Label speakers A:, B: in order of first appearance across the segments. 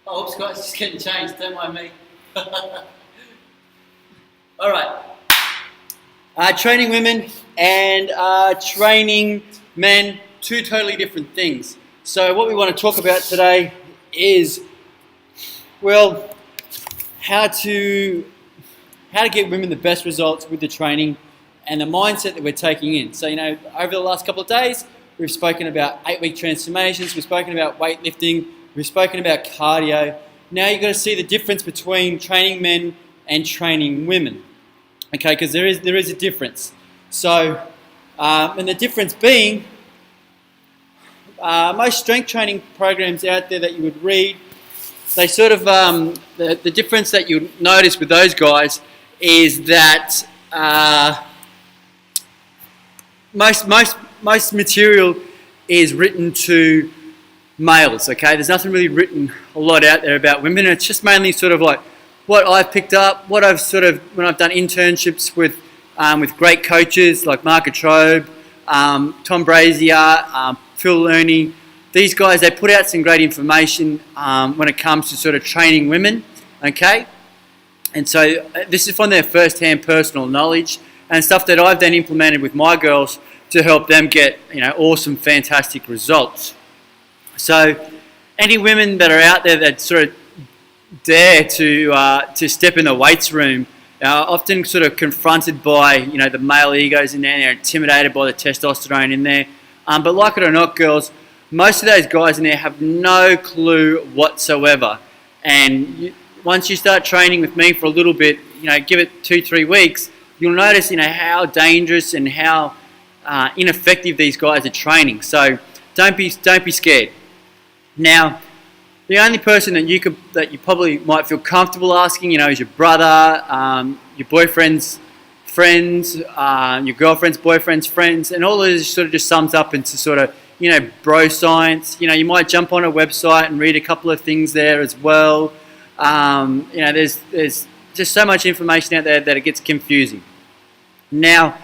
A: Oh, oops, guys, just getting changed. Don't mind me. All right. Training women and training men, two totally different things. So what we want to talk about today is, well, how to get women the best results with the training and the mindset that we're taking in. So, over the last couple of days, we've spoken about 8-week transformations, we've spoken about weightlifting, we've spoken about cardio. Now you've got to see the difference between training men and training women. Okay, because there is a difference. So, and the difference being, most strength training programs out there that you would read, they sort of, the difference that you notice with those guys is that most material is written to males, okay? There's nothing really written a lot out there about women. It's just mainly sort of like what I've picked up, what I've sort of, when I've done internships with great coaches like Mark Atrobe, Tom Brazier, Phil Looney. These guys, they put out some great information when it comes to sort of training women, okay? And so this is from their first-hand personal knowledge and stuff that I've then implemented with my girls to help them get, awesome, fantastic results. So any women that are out there that sort of dare to step in the weights room are often sort of confronted by, the male egos in there. They're intimidated by the testosterone in there. But like it or not, girls, most of those guys in there have no clue whatsoever. And once you start training with me for a little bit, give it 2-3 weeks, you'll notice, how dangerous and how ineffective these guys are training. So don't be scared. Now, the only person that you probably might feel comfortable asking, is your brother, your boyfriend's friends, your girlfriend's boyfriend's friends, and all of this sort of just sums up into sort of, bro science. You might jump on a website and read a couple of things there as well. There's just so much information out there that it gets confusing. Now,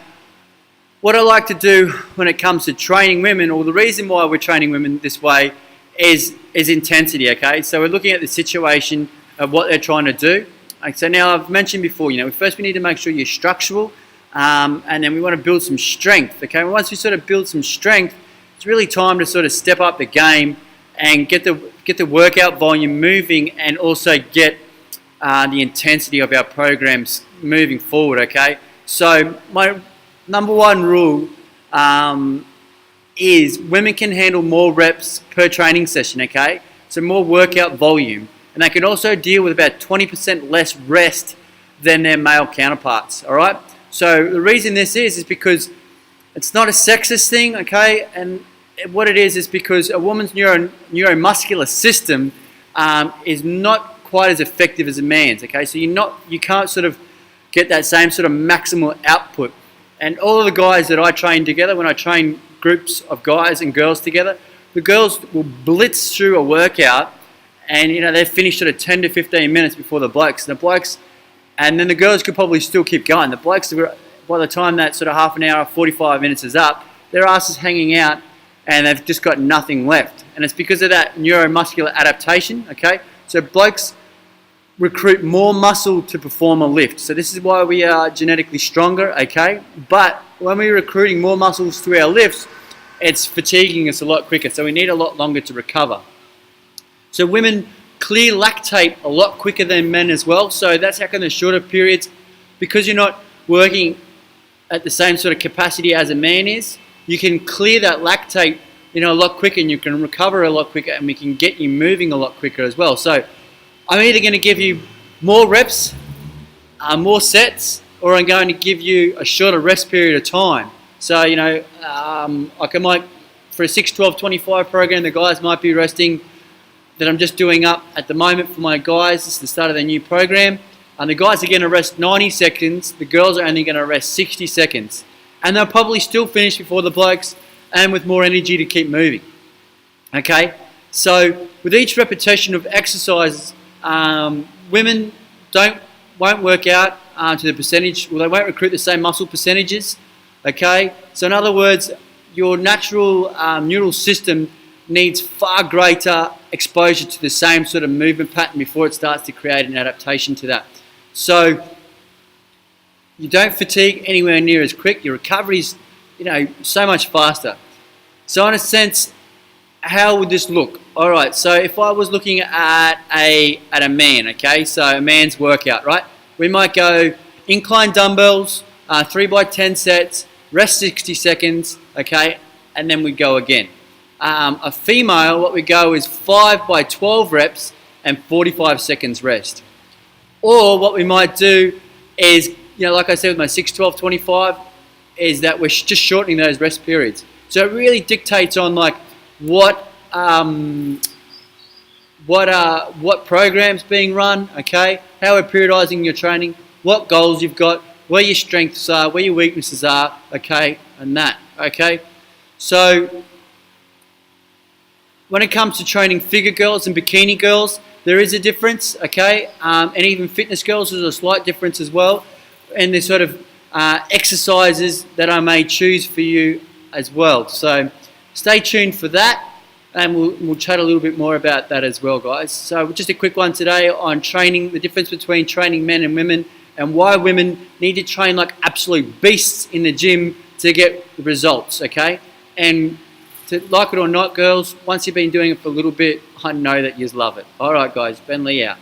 A: what I like to do when it comes to training women, or the reason why we're training women this way, is intensity, okay? So we're looking at the situation of what they're trying to do. Okay, so now I've mentioned before, first we need to make sure you're structural, and then we want to build some strength, okay? Once we sort of build some strength, it's really time to sort of step up the game and get the workout volume moving, and also get the intensity of our programs moving forward, okay? So my number one rule is women can handle more reps per training session, okay? So more workout volume. And they can also deal with about 20% less rest than their male counterparts, all right? So the reason this is because it's not a sexist thing, okay? And what it is because a woman's neuromuscular system is not quite as effective as a man's, okay? So you can't sort of get that same sort of maximal output. And all of the guys that I train together, when I train groups of guys and girls together, the girls will blitz through a workout, and they're finished sort of 10 to 15 minutes before the blokes. And then the girls could probably still keep going. The blokes, by the time that sort of half an hour, 45 minutes is up, their ass is hanging out, and they've just got nothing left. And it's because of that neuromuscular adaptation, okay? So blokes recruit more muscle to perform a lift. So this is why we are genetically stronger, okay? But when we're recruiting more muscles through our lifts, it's fatiguing us a lot quicker, so we need a lot longer to recover. So women clear lactate a lot quicker than men as well, so that's how come the shorter periods, because you're not working at the same sort of capacity as a man is, you can clear that lactate a lot quicker, and you can recover a lot quicker, and we can get you moving a lot quicker as well. So I'm either going to give you more reps, more sets, or I'm going to give you a shorter rest period of time. So, for a 6, 12, 25 program, the guys might be resting, that I'm just doing up at the moment for my guys. This is the start of their new program. And the guys are going to rest 90 seconds. The girls are only going to rest 60 seconds. And they'll probably still finish before the blokes, and with more energy to keep moving. Okay? So with each repetition of exercises, women won't work out to the percentage, well, they won't recruit the same muscle percentages, okay? So in other words, your natural neural system needs far greater exposure to the same sort of movement pattern before it starts to create an adaptation to that. So you don't fatigue anywhere near as quick. Your recovery's, so much faster. So in a sense, how would this look? All right, so if I was looking at a man, okay, so a man's workout, right? We might go incline dumbbells, 3x10 sets, rest 60 seconds, okay, and then we go again. A female, what we go is 5x12 reps and 45 seconds rest. Or what we might do is, like I said with my 6, 12, 25, is that we're just shortening those rest periods. So it really dictates on like what programs being run, okay, how we're periodizing your training, what goals you've got, where your strengths are, where your weaknesses are, okay, and that, okay. So when it comes to training figure girls and bikini girls, there is a difference, okay, and even fitness girls, there's a slight difference as well, and there's sort of exercises that I may choose for you as well. So stay tuned for that, and we'll chat a little bit more about that as well, guys. So just a quick one today on training, the difference between training men and women, and why women need to train like absolute beasts in the gym to get the results, okay? And like it or not, girls, once you've been doing it for a little bit, I know that you love it. All right, guys, Ben Lee out.